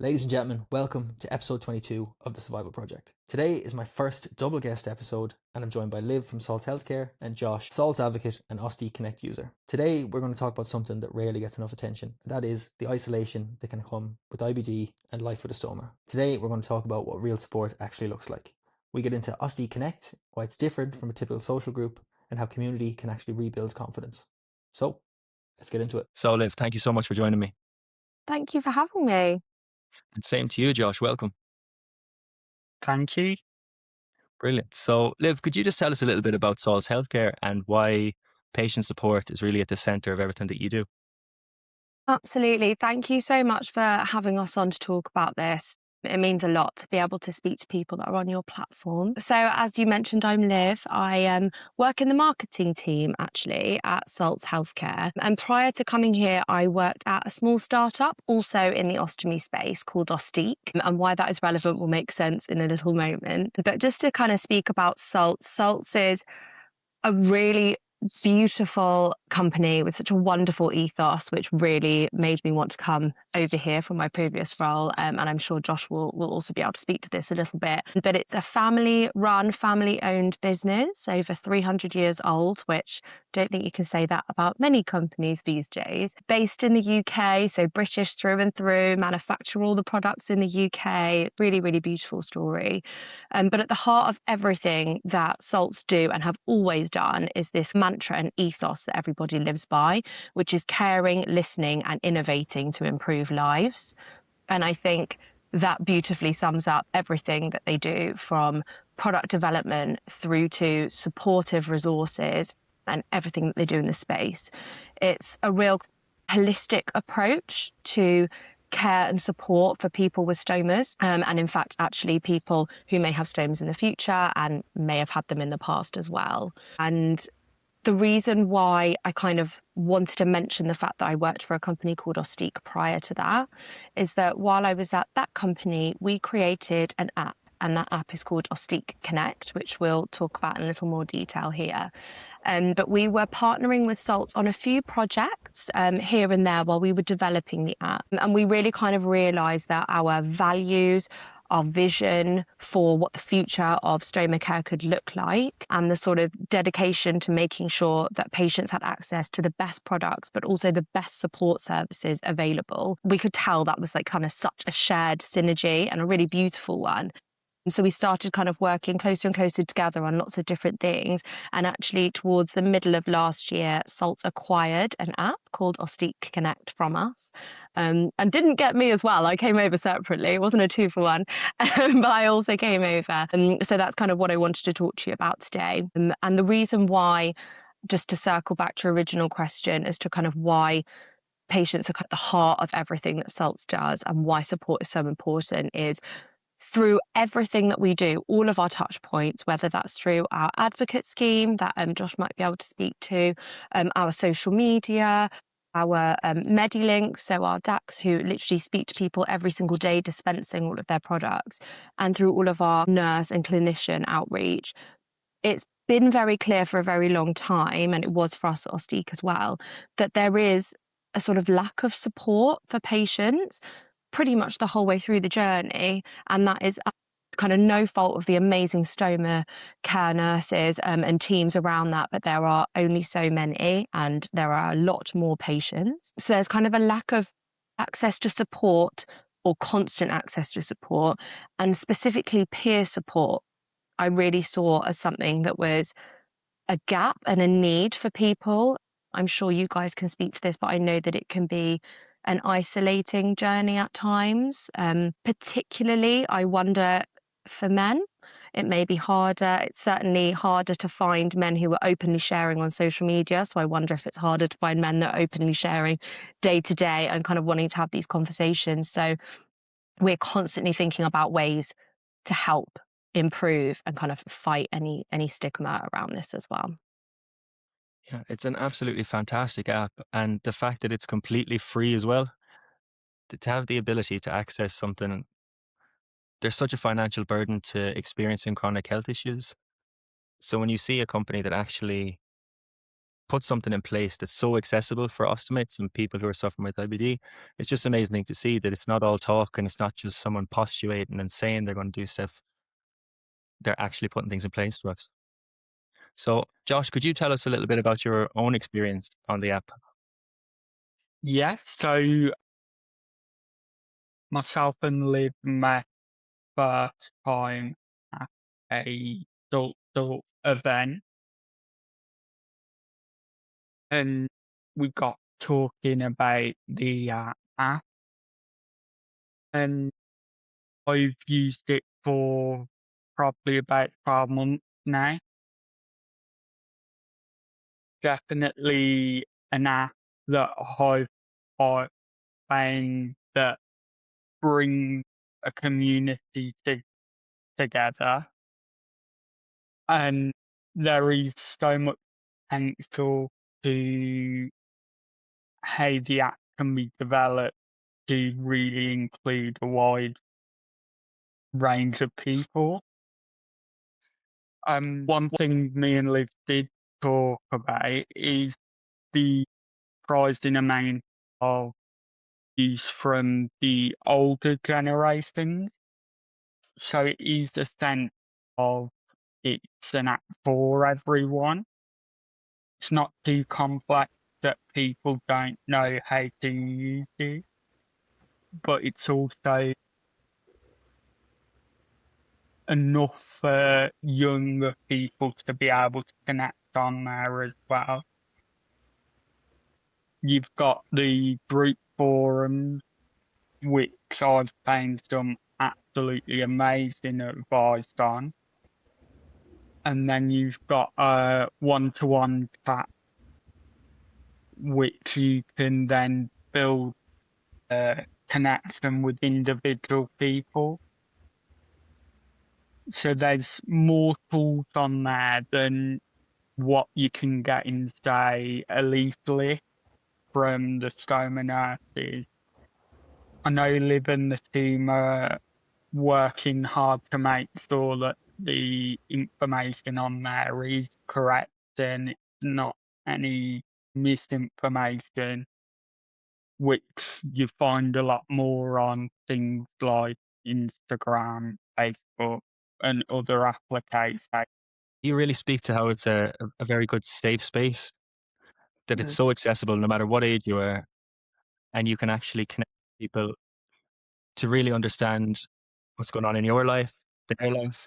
Ladies and gentlemen, welcome to episode 22 of the Survival Project. Today is my first double guest episode, and I'm joined by Liv from Salt Healthcare and Josh, Salt Advocate and Ostique Connect user. Today, we're going to talk about something that rarely gets enough attention, and that is the isolation that can come with IBD and life with a stoma. Today, we're going to talk about what real support actually looks like. We get into Ostique Connect, why it's different from a typical social group, and how community can actually rebuild confidence. So, let's get into it. So, Liv, thank you so much for joining me. Thank you for having me. And same to you, Josh. Welcome. Thank you. Brilliant. So, Liv, could you just tell us a little bit about Sol's Healthcare and why patient support is really at the centre of everything that you do? Absolutely. Thank you so much for having us on to talk about this. It means a lot to be able to speak to people that are on your platform. So, as you mentioned, I'm Liv. I work in the marketing team actually at Salt's Healthcare. And prior to coming here, I worked at a small startup also in the ostomy space called Ostique. And why that is relevant will make sense in a little moment. But just to kind of speak about Salt's is a really beautiful company with such a wonderful ethos, which really made me want to come over here from my previous role. And I'm sure Josh will also be able to speak to this a little bit. But it's a family-run, family-owned business, over 300 years old, which don't think you can say that about many companies these days. Based in the UK, so British through and through, manufacture all the products in the UK. Really, really beautiful story. But at the heart of everything that Salts do and have always done is this mantra and ethos that everybody lives by, which is caring, listening, and innovating to improve lives. And I think that beautifully sums up everything that they do, from product development through to supportive resources and everything that they do in the space. It's a real holistic approach to care and support for people with stomas, and in fact actually people who may have stomas in the future and may have had them in the past as well. And the reason why I kind of wanted to mention the fact that I worked for a company called Ostique prior to that is that while I was at that company, we created an app, and that app is called Ostique Connect, which we'll talk about in a little more detail here. But we were partnering with Salt on a few projects here and there while we were developing the app. And we really kind of realised that our values, our vision for what the future of stoma care could look like, and the sort of dedication to making sure that patients had access to the best products, but also the best support services available. We could tell that was like kind of such a shared synergy and a really beautiful one. And so we started kind of working closer and closer together on lots of different things. And actually, towards the middle of last year, Salt acquired an app called Ostique Connect from us. And didn't get me as well. I came over separately. It wasn't a 2-for-1, but I also came over. So that's kind of what I wanted to talk to you about today. And the reason why, just to circle back to your original question as to kind of why patients are at the heart of everything that Salts does and why support is so important, is through everything that we do, all of our touch points, whether that's through our advocate scheme that Josh might be able to speak to, our social media, our MediLink, so our DACs who literally speak to people every single day dispensing all of their products, and through all of our nurse and clinician outreach. It's been very clear for a very long time, and it was for us at Ostique as well, that there is a sort of lack of support for patients pretty much the whole way through the journey, and that is kind of no fault of the amazing stoma care nurses and teams around that, but there are only so many and there are a lot more patients. So there's kind of a lack of access to support, or constant access to support, and specifically peer support I really saw as something that was a gap and a need for people. I'm sure you guys can speak to this, but I know that it can be an isolating journey at times. Particularly, I wonder for men, it may be harder. It's certainly harder to find men who are openly sharing on social media. So I wonder if it's harder to find men that are openly sharing day to day and kind of wanting to have these conversations. So we're constantly thinking about ways to help improve and kind of fight any stigma around this as well. Yeah, it's an absolutely fantastic app. And the fact that it's completely free as well, to have the ability to access something, there's such a financial burden to experiencing chronic health issues. So when you see a company that actually put something in place that's so accessible for ostomates and people who are suffering with IBD. It's just an amazing thing to see that it's not all talk and it's not just someone postulating and saying they're going to do stuff. They're actually putting things in place for us. So, Josh, could you tell us a little bit about your own experience on the app? Yeah, so myself and Liv met first time at a social event, and we got talking about the app, and I've used it for probably about 12 months now. Definitely an app that I found that brings a community together, and there is so much potential to how the app can be developed to really include a wide range of people. One thing me and Liv did talk about is the surprising amount of use from the older generations. So it is a sense of it's an app for everyone. It's not too complex that people don't know how to use it, but it's also enough for younger people to be able to connect on there as well. You've got the group forums, which I've found some absolutely amazing advice on. And then you've got a one-to-one chat, which you can then build a connection with individual people. So there's more tools on there than what you can get in, say, a leaflet from the stoma nurses. I know Liv and the team are working hard to make sure that the information on there is correct and it's not any misinformation, which you find a lot more on things like Instagram, Facebook, and other applications. You really speak to how it's a very good safe space, that it's so accessible no matter what age you are, and you can actually connect people to really understand what's going on in your life, their life.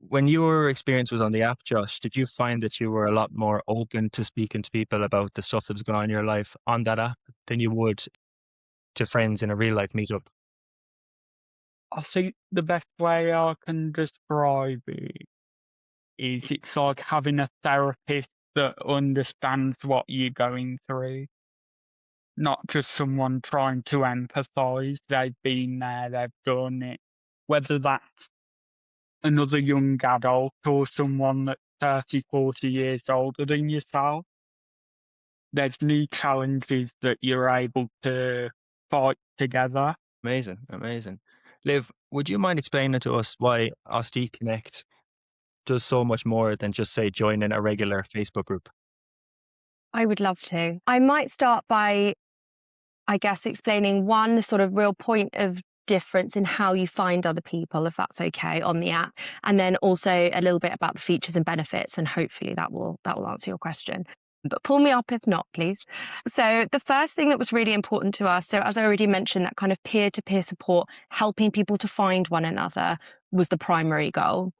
When your experience was on the app, Josh, did you find that you were a lot more open to speaking to people about the stuff that was going on in your life on that app than you would to friends in a real life meetup? I think the best way I can describe it is it's like having a therapist that understands what you're going through, not just someone trying to empathise. They've been there, they've done it. Whether that's another young adult or someone that's 30, 40 years older than yourself, there's new challenges that you're able to fight together. Amazing, amazing. Liv, would you mind explaining to us why Ostique Connect does so much more than just, say, joining a regular Facebook group? I would love to. I might start by, I guess, explaining one sort of real point of difference in how you find other people, if that's okay, on the app, and then also a little bit about the features and benefits, and hopefully that will answer your question. But pull me up if not, please. So the first thing that was really important to us, so as I already mentioned, that kind of peer-to-peer support, helping people to find one another, was the primary goal.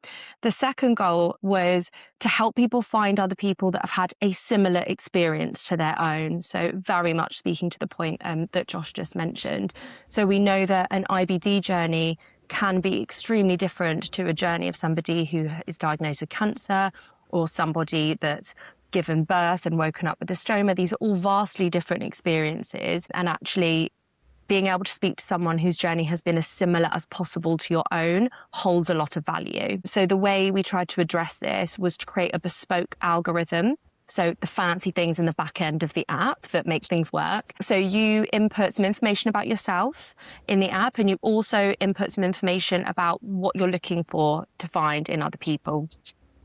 The second goal was to help people find other people that have had a similar experience to their own. So very much speaking to the point that Josh just mentioned. So we know that an IBD journey can be extremely different to a journey of somebody who is diagnosed with cancer or somebody that's given birth and woken up with a stoma. These are all vastly different experiences, and actually being able to speak to someone whose journey has been as similar as possible to your own holds a lot of value. So the way we tried to address this was to create a bespoke algorithm. So the fancy things in the back end of the app that make things work. So you input some information about yourself in the app, and you also input some information about what you're looking for to find in other people.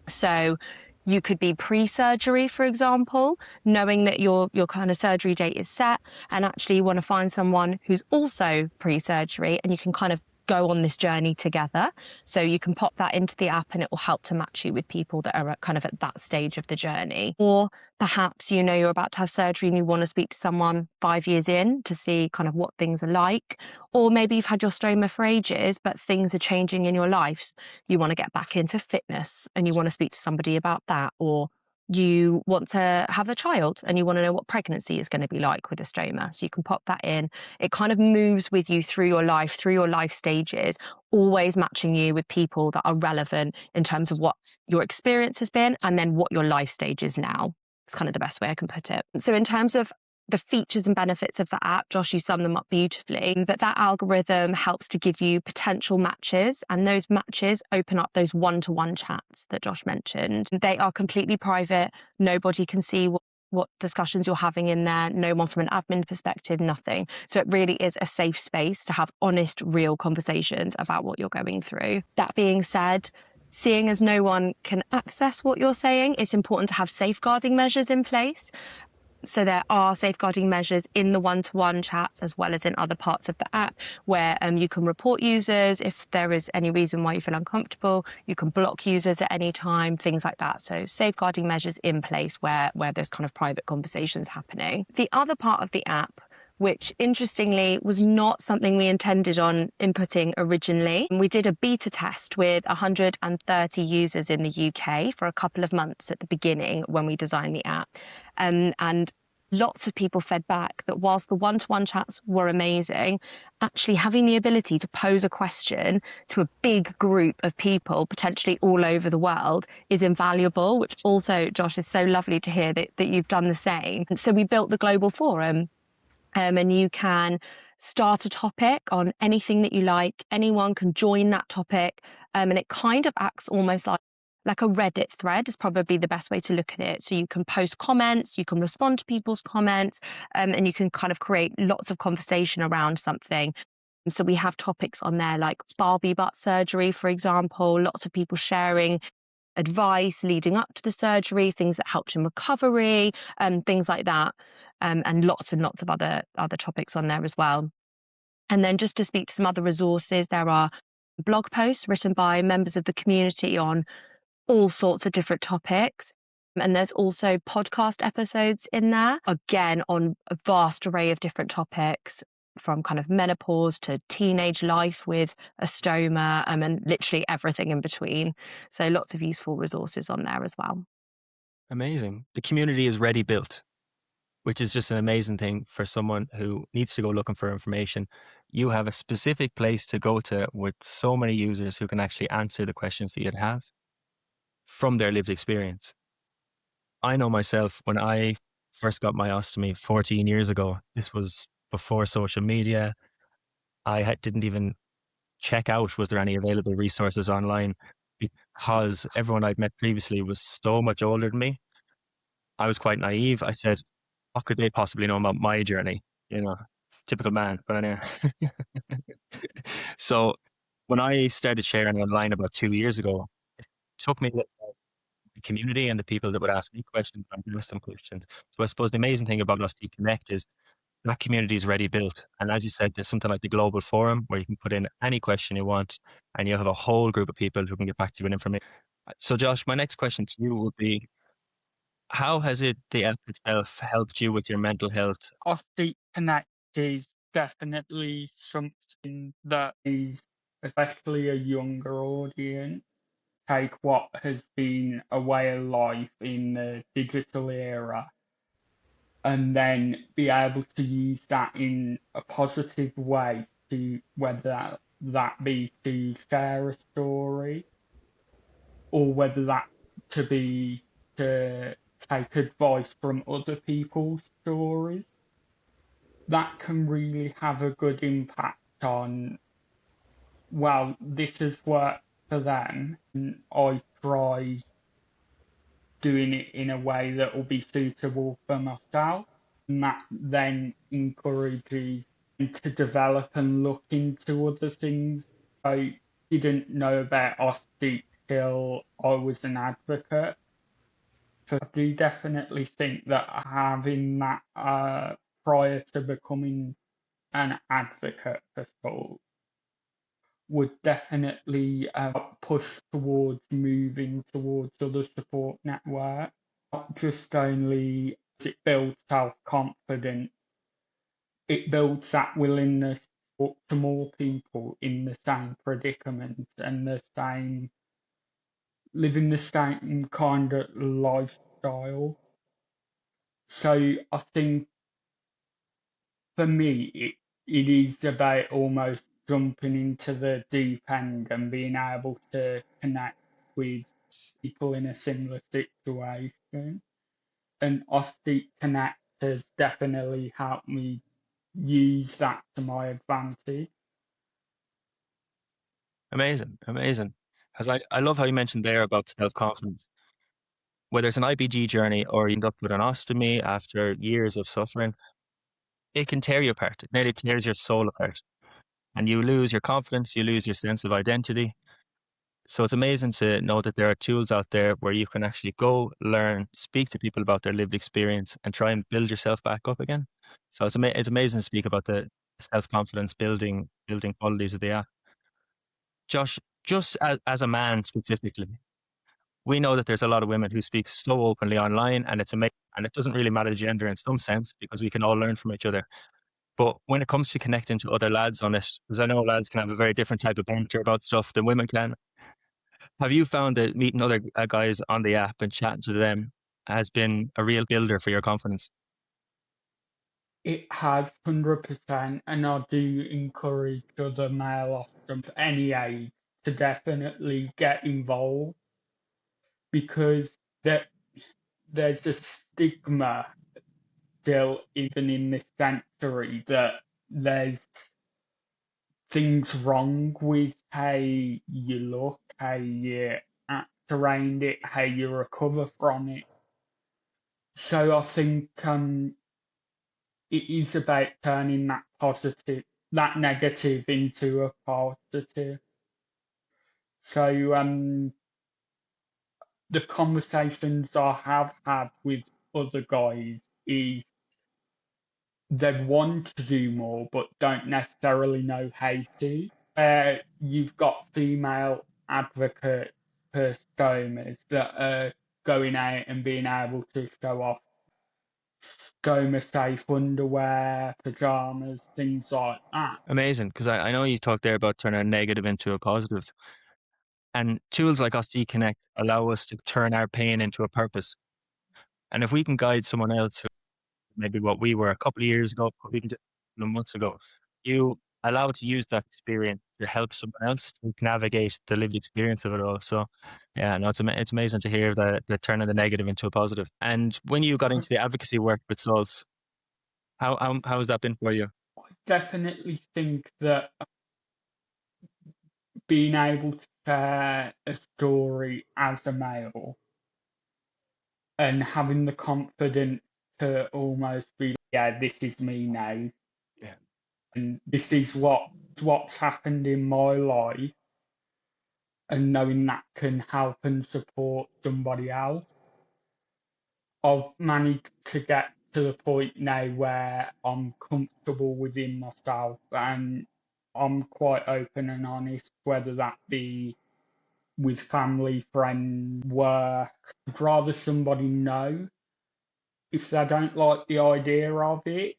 So You could be pre-surgery, for example, knowing that your kind of surgery date is set, and actually you want to find someone who's also pre-surgery, and you can kind of go on this journey together. So you can pop that into the app and it will help to match you with people that are kind of at that stage of the journey. Or perhaps you know you're about to have surgery and you want to speak to someone 5 years in to see kind of what things are like. Or maybe you've had your stoma for ages, but things are changing in your life. You want to get back into fitness and you want to speak to somebody about that. Or you want to have a child and you want to know what pregnancy is going to be like with a stoma. So you can pop that in. It kind of moves with you through your life stages, always matching you with people that are relevant in terms of what your experience has been and then what your life stage is now. It's kind of the best way I can put it. So in terms of the features and benefits of the app, Josh, you summed them up beautifully, but that algorithm helps to give you potential matches, and those matches open up those one-to-one chats that Josh mentioned. They are completely private. Nobody can see what discussions you're having in there, no one from an admin perspective, nothing. So it really is a safe space to have honest, real conversations about what you're going through. That being said, seeing as no one can access what you're saying, it's important to have safeguarding measures in place. So there are safeguarding measures in the one-to-one chats as well as in other parts of the app where you can report users if there is any reason why you feel uncomfortable. You can block users at any time, things like that. So safeguarding measures in place where there's kind of private conversations happening. The other part of the app, which interestingly was not something we intended on inputting originally. We did a beta test with 130 users in the UK for a couple of months at the beginning when we designed the app. And lots of people fed back that whilst the one-to-one chats were amazing, actually having the ability to pose a question to a big group of people, potentially all over the world, is invaluable, which also, Josh, is so lovely to hear that you've done the same. And so we built the global forum. And you can start a topic on anything that you like. Anyone can join that topic. And it kind of acts almost like a Reddit thread is probably the best way to look at it. So you can post comments, you can respond to people's comments, and you can kind of create lots of conversation around something. So we have topics on there like Barbie butt surgery, for example, lots of people sharing advice leading up to the surgery, things that helped in recovery, things like that. And lots of other topics on there as well. And then just to speak to some other resources, there are blog posts written by members of the community on all sorts of different topics. And there's also podcast episodes in there, again, on a vast array of different topics, from kind of menopause to teenage life with a stoma, and literally everything in between. So lots of useful resources on there as well. Amazing. The community is ready built, which is just an amazing thing for someone who needs to go looking for information. You have a specific place to go to with so many users who can actually answer the questions that you'd have from their lived experience. I know myself, when I first got my ostomy 14 years ago, this was before social media. I didn't even check out, was there any available resources online, because everyone I'd met previously was so much older than me. I was quite naive. I said, what could they possibly know about my journey? You know, typical man. But anyway. So when I started sharing online about 2 years ago, it took me the community and the people that would ask me questions, and ask them questions. So I suppose the amazing thing about Ostique Connect is that community is ready built. And as you said, there's something like the global forum where you can put in any question you want, and you'll have a whole group of people who can get back to you with information. So Josh, my next question to you would be, how has the app itself helped you with your mental health? Ostique Connect is definitely something that is, especially a younger audience, take what has been a way of life in the digital era and then be able to use that in a positive way, to whether that be to share a story or whether that to be to take advice from other people's stories. That can really have a good impact on, well, this has worked for them, and I try doing it in a way that will be suitable for myself. And that then encourages me to develop and look into other things. I didn't know about Ostique till I was an advocate. So I do definitely think that having that prior to becoming an advocate for salt would definitely push towards moving towards other support networks. Not just only does it build self-confidence, it builds that willingness to talk to more people in the same predicament and living the same kind of lifestyle. So I think for me, it is about almost jumping into the deep end and being able to connect with people in a similar situation. And Ostique Connect has definitely helped me use that to my advantage. Amazing, amazing. Because I love how you mentioned there about self-confidence. Whether it's an IBG journey or you end up with an ostomy after years of suffering, it can tear you apart. It nearly tears your soul apart. And you lose your confidence, you lose your sense of identity. So it's amazing to know that there are tools out there where you can actually go, learn, speak to people about their lived experience and try and build yourself back up again. So it's amazing to speak about the self-confidence building qualities of the app. Josh, just as a man specifically, we know that there's a lot of women who speak so openly online, and it's amazing. And it doesn't really matter the gender in some sense because we can all learn from each other. But when it comes to connecting to other lads on it, because I know lads can have a very different type of banter about stuff than women can, have you found that meeting other guys on the app and chatting to them has been a real builder for your confidence? It has 100%, and I do encourage other male ostoms of any age to definitely get involved because there's a stigma still, even in this century, that there's things wrong with how you look, how you act around it, how you recover from it. So I think it is about turning that negative into a positive. So the conversations I have had with other guys is they want to do more but don't necessarily know how to. You've got female advocates for stomas that are going out and being able to show off stoma safe underwear, pajamas, things like that. Amazing, because I know you talked there about turning a negative into a positive. And tools like Ostique Connect allow us to turn our pain into a purpose. And if we can guide someone else who maybe what we were a couple of years ago, or even just a couple of months ago, you allow to use that experience to help someone else to navigate the lived experience of it all. So, yeah, no, it's amazing to hear the turning the negative into a positive. And when you got into the advocacy work with Salts, how has that been for you? I definitely think that being able to share a story as a male and having the confidence to almost be, yeah, this is me now, Yeah. and this is what's happened in my life, and knowing that can help and support somebody else. I've managed to get to the point now where I'm comfortable within myself and I'm quite open and honest, whether that be with family, friends, work. I'd rather somebody know. If they don't like the idea of it,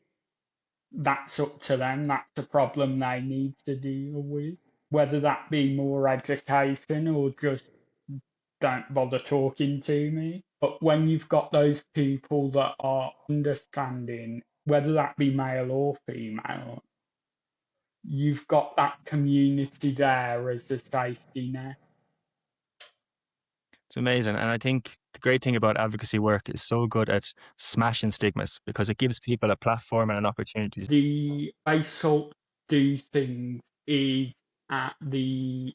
that's up to them. That's a problem they need to deal with. Whether that be more education or just don't bother talking to me. But when you've got those people that are understanding, whether that be male or female, you've got that community there as a safety net. It's amazing. And I think the great thing about advocacy work is so good at smashing stigmas because it gives people a platform and an opportunity. The way SALT do things is at the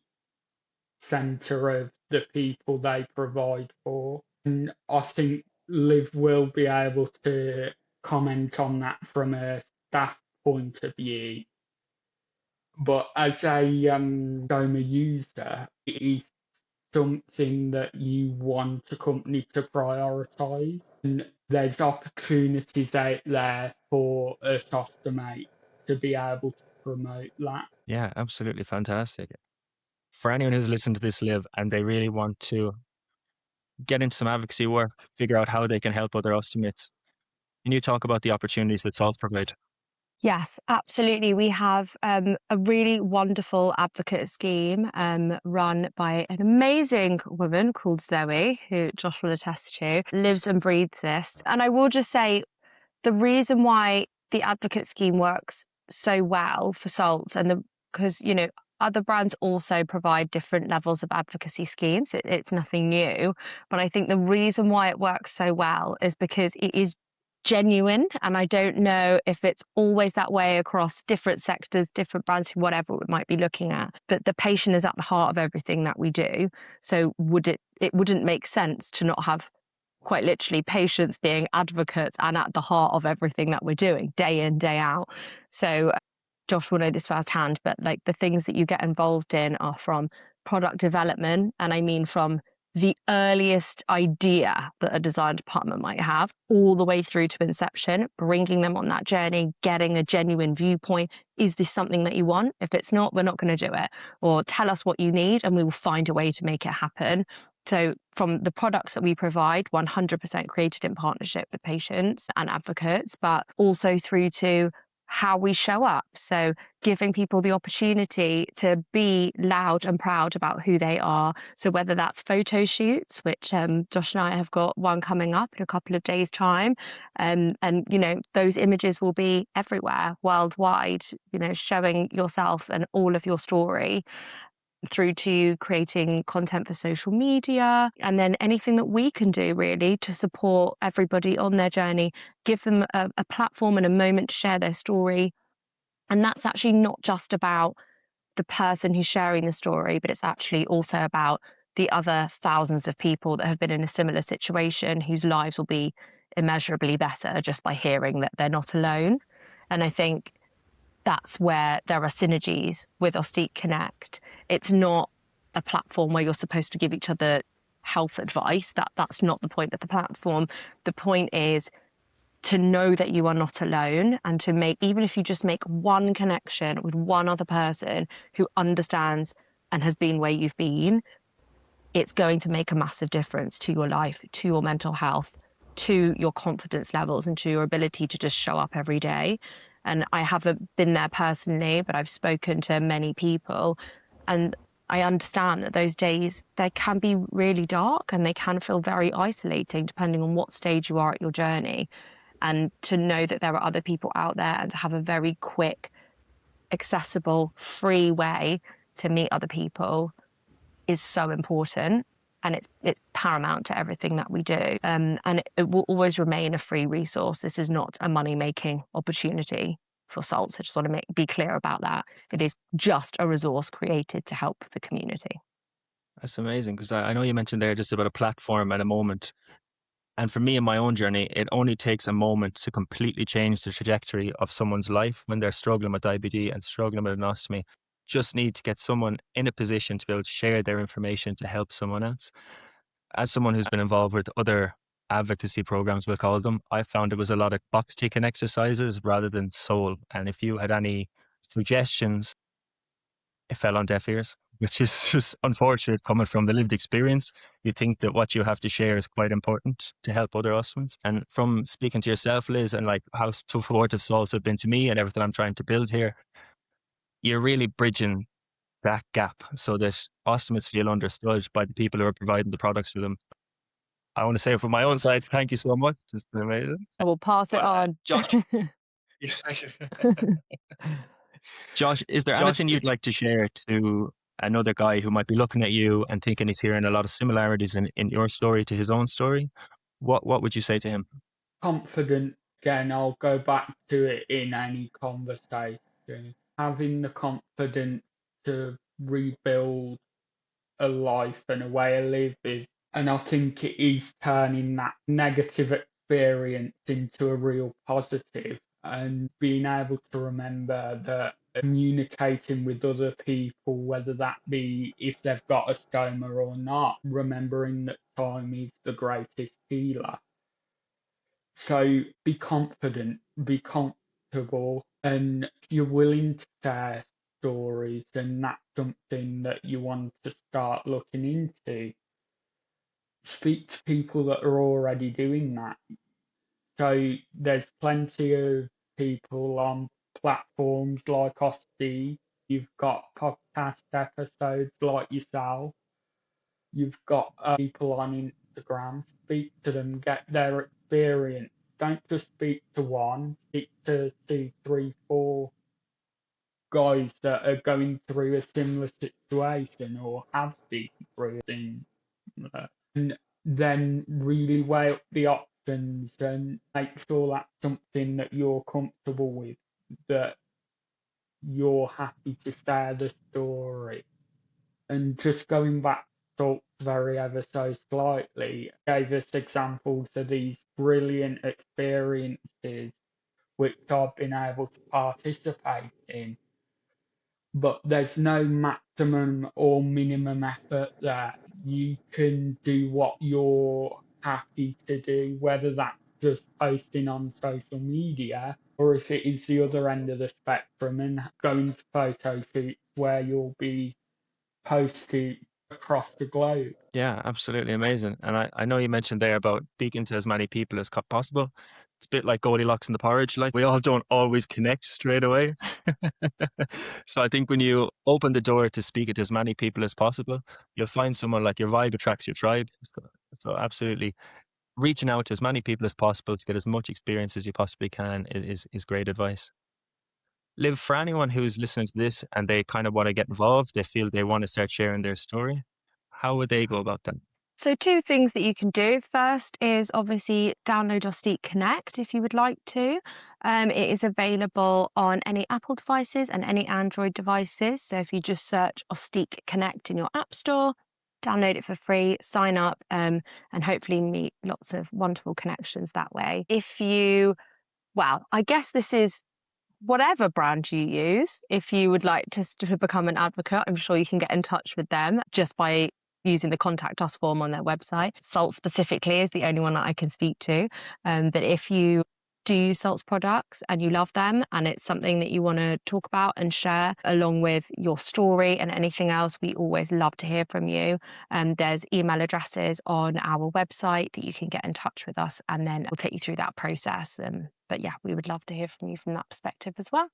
centre of the people they provide for. And I think Liv will be able to comment on that from a staff point of view. But as a stoma user, it is something that you want a company to prioritize. And there's opportunities out there for us Ostomate to be able to promote that. Yeah, absolutely fantastic. For anyone who's listened to this, Liv, and they really want to get into some advocacy work, figure out how they can help other ostomates, can you talk about the opportunities that Salts provide? Yes, absolutely. We have a really wonderful advocate scheme run by an amazing woman called Zoe, who Josh will attest to, lives and breathes this. And I will just say the reason why the advocate scheme works so well for Salts, and because, you know, other brands also provide different levels of advocacy schemes. It's nothing new. But I think the reason why it works so well is because it is genuine, and I don't know if it's always that way across different sectors, different brands, whatever we might be looking at, but the patient is at the heart of everything that we do. So it wouldn't make sense to not have quite literally patients being advocates and at the heart of everything that we're doing day in, day out. So Josh will know this firsthand, but like the things that you get involved in are from product development, and I mean from the earliest idea that a design department might have all the way through to inception, bringing them on that journey, getting a genuine viewpoint. Is this something that you want? If it's not, we're not going to do it. Or tell us what you need and we will find a way to make it happen. So from the products that we provide, 100% created in partnership with patients and advocates, but also through to how we show up. So giving people the opportunity to be loud and proud about who they are. So whether that's photo shoots, which Josh and I have got one coming up in a couple of days' time, and you know, those images will be everywhere worldwide, you know, showing yourself and all of your story, through to creating content for social media, and then anything that we can do really to support everybody on their journey, give them a platform and a moment to share their story. And that's actually not just about the person who's sharing the story, but it's actually also about the other thousands of people that have been in a similar situation, whose lives will be immeasurably better just by hearing that they're not alone. And I think that's where there are synergies with Ostique Connect. It's not a platform where you're supposed to give each other health advice. That's not the point of the platform. The point is to know that you are not alone, and to make, even if you just make one connection with one other person who understands and has been where you've been, it's going to make a massive difference to your life, to your mental health, to your confidence levels, and to your ability to just show up every day. And I haven't been there personally, but I've spoken to many people, and I understand that those days, they can be really dark and they can feel very isolating depending on what stage you are at your journey. And to know that there are other people out there, and to have a very quick, accessible, free way to meet other people is so important. And it's paramount to everything that we do. And it will always remain a free resource. This is not a money-making opportunity for Salts. I just want to be clear about that. It is just a resource created to help the community. That's amazing, because I know you mentioned there just about a platform and a moment. And for me in my own journey, it only takes a moment to completely change the trajectory of someone's life when they're struggling with IBD and struggling with an ostomy. Just need to get someone in a position to be able to share their information to help someone else. As someone who's been involved with other advocacy programs, we'll call them, I found it was a lot of box ticking exercises rather than soul. And if you had any suggestions, it fell on deaf ears, which is just unfortunate coming from the lived experience. You think that what you have to share is quite important to help other ostomates. And from speaking to yourself, Liz, and like how supportive Salts have been to me and everything I'm trying to build here, you're really bridging that gap so that ostomates feel understood by the people who are providing the products for them. I want to say from my own side, thank you so much. It's been amazing. I will pass it on. Josh. Josh, is there anything you'd like to share to another guy who might be looking at you and thinking he's hearing a lot of similarities in your story to his own story? What would you say to him? Confident, again, I'll go back to it in any conversation. Having the confidence to rebuild a life and a way of living. And I think it is turning that negative experience into a real positive, and being able to remember that communicating with other people, whether that be if they've got a stoma or not, remembering that time is the greatest healer. So be confident, be comfortable, and if you're willing to share stories, and that's something that you want to start looking into, speak to people that are already doing that. So there's plenty of people on platforms like Ostique. You've got podcast episodes like yourself. You've got people on Instagram. Speak to them, get their experience. Don't just speak to one. Speak to 2, 3, 4 guys that are going through a similar situation or have been through a similar, and then really weigh up the options and make sure that's something that you're comfortable with, that you're happy to share the story. And just going back to Salt's very ever so slightly, gave us examples of these brilliant experiences which I've been able to participate in. But there's no maximum or minimum effort there. You can do what you're happy to do, whether that's just posting on social media or if it is the other end of the spectrum and going to photo shoots where you'll be posted across the globe. Yeah, absolutely amazing. And I know you mentioned there about speaking to as many people as possible. It's a bit like Goldilocks and the porridge. Like, we all don't always connect straight away. So I think when you open the door to speak to as many people as possible, you'll find someone, like, your vibe attracts your tribe. So absolutely reaching out to as many people as possible to get as much experience as you possibly can is great advice. Liv, for anyone who's listening to this and they kind of want to get involved, they feel they want to start sharing their story, how would they go about that? So 2 things that you can do. First is obviously download Ostique Connect if you would like to. It is available on any Apple devices and any Android devices. So if you just search Ostique Connect in your app store, download it for free, sign up, and hopefully meet lots of wonderful connections that way. I guess this is whatever brand you use. If you would like to become an advocate, I'm sure you can get in touch with them just by using the contact us form on their website. Salt specifically is the only one that I can speak to. But if you do use Salt's products and you love them and it's something that you want to talk about and share along with your story and anything else, we always love to hear from you. There's email addresses on our website that you can get in touch with us, and then we'll take you through that process. But yeah, we would love to hear from you from that perspective as well.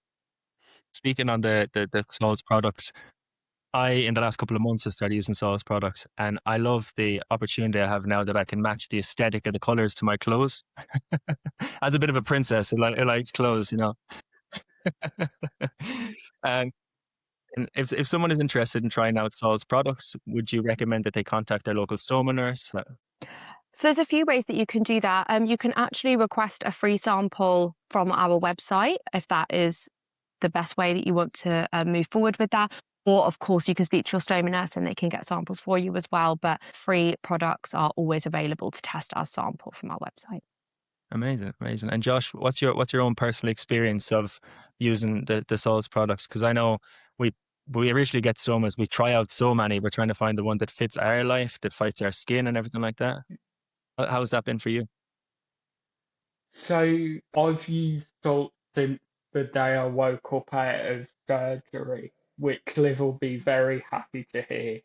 Speaking on the Saul's products, in the last couple of months, have started using Saul's products, and I love the opportunity I have now that I can match the aesthetic of the colors to my clothes. As a bit of a princess who likes clothes, you know. And if someone is interested in trying out Saul's products, would you recommend that they contact their local stoma nurse? So there's a few ways that you can do that. You can actually request a free sample from our website if that is the best way that you want to move forward with that. Or, of course, you can speak to your stoma nurse and they can get samples for you as well. But free products are always available to test as sample from our website. Amazing. And Josh, what's your own personal experience of using the Saul's products? Because I know we originally get stomas, we try out so many, we're trying to find the one that fits our life, that fits our skin and everything like that. How's that been for you? So I've used Salt since the day I woke up out of surgery, which Liv will be very happy to hear.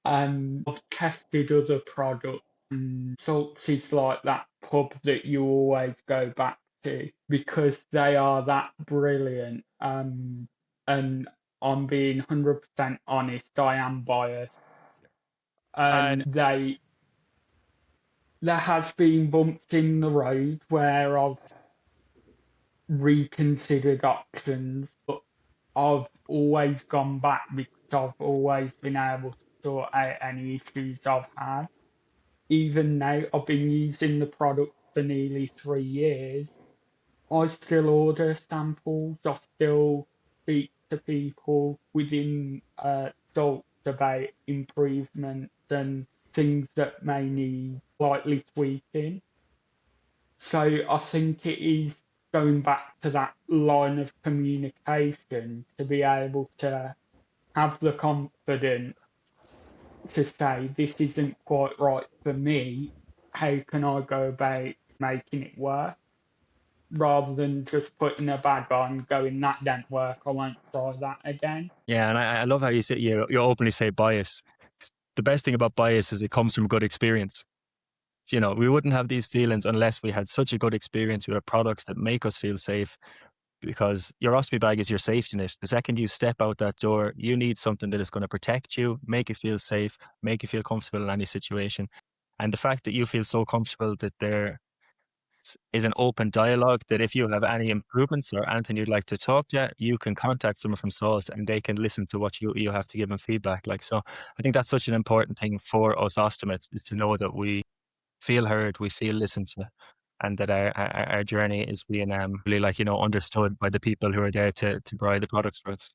I've tested other products, and Salts is like that pub that you always go back to because they are that brilliant. And I'm being 100% honest, I am biased. And there has been bumps in the road where I've reconsidered options, but I've always gone back because I've always been able to sort out any issues I've had. Even now, I've been using the product for nearly 3 years. I still order samples. I still speak to people within Salt about improvements and things that may need slightly tweaking. So I think it is going back to that line of communication, to be able to have the confidence to say, this isn't quite right for me, how can I go about making it work? Rather than just putting a bag on, going, that didn't work, I won't try that again. Yeah, and I love how you say you openly say bias. The best thing about bias is it comes from good experience. You know, we wouldn't have these feelings unless we had such a good experience with our products that make us feel safe. Because your ostomy bag is your safety net. The second you step out that door, you need something that is going to protect you, make you feel safe, make you feel comfortable in any situation. And the fact that you feel so comfortable that there is an open dialogue, that if you have any improvements or anything you'd like to talk to, you can contact someone from Salt and they can listen to what you have to give them feedback. Like, so I think that's such an important thing for us ostomates, is to know that we feel heard, we feel listened to, and that our journey is being really, like, you know, understood by the people who are there to provide the products for us.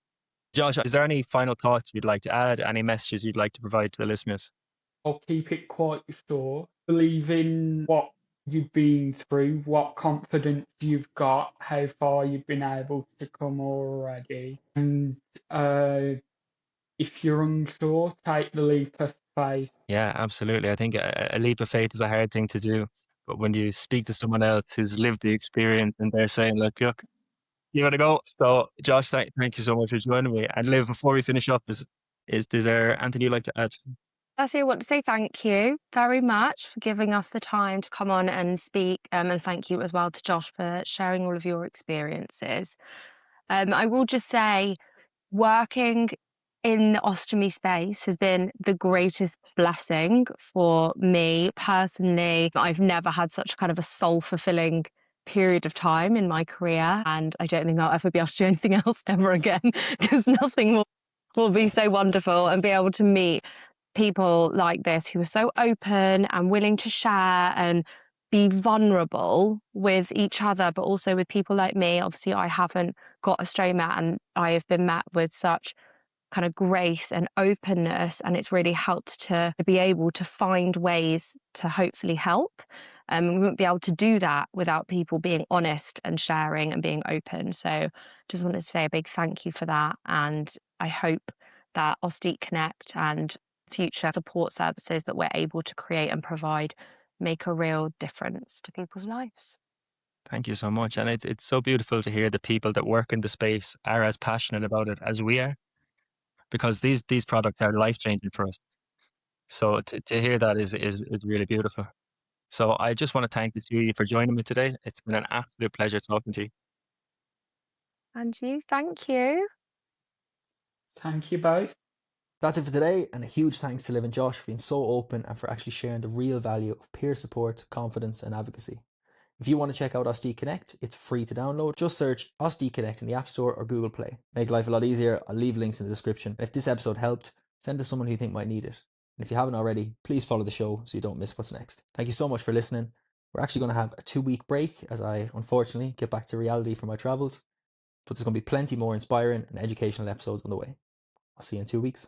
Josh, is there any final thoughts you'd like to add? Any messages you'd like to provide to the listeners? I'll keep it quite short. Believe in what you've been through, what confidence you've got, how far you've been able to come already. And if you're unsure, take the leap of faith. Yeah, absolutely. I think a leap of faith is a hard thing to do. But when you speak to someone else who's lived the experience and they're saying, look, you gotta go. So, Josh, thank you so much for joining me. And Liv, before we finish up, is there anything you'd like to add? Firstly, I want to say thank you very much for giving us the time to come on and speak, and thank you as well to Josh for sharing all of your experiences. I will just say, working in the ostomy space has been the greatest blessing for me personally. I've never had such kind of a soul-fulfilling period of time in my career, and I don't think I'll ever be able to do anything else ever again, because nothing will be so wonderful, and be able to meet people like this who are so open and willing to share and be vulnerable with each other, but also with people like me. Obviously, I haven't got a stoma, and I have been met with such kind of grace and openness, and it's really helped to be able to find ways to hopefully help. We wouldn't be able to do that without people being honest and sharing and being open. So just wanted to say a big thank you for that, and I hope that Ostique Connect and future support services that we're able to create and provide make a real difference to people's lives. Thank you so much. And it's so beautiful to hear the people that work in the space are as passionate about it as we are, because these products are life changing for us. So to hear that is really beautiful. So I just want to thank the two of you for joining me today. It's been an absolute pleasure talking to you. And you, thank you. Thank you both. That's it for today, and a huge thanks to Liv and Josh for being so open and for actually sharing the real value of peer support, confidence and advocacy. If you want to check out Ostique Connect, it's free to download. Just search Ostique Connect in the App Store or Google Play. Make life a lot easier. I'll leave links in the description. And if this episode helped, send to someone who you think might need it. And if you haven't already, please follow the show so you don't miss what's next. Thank you so much for listening. We're actually going to have a 2-week break as I, unfortunately, get back to reality from my travels. But there's going to be plenty more inspiring and educational episodes on the way. I'll see you in 2 weeks.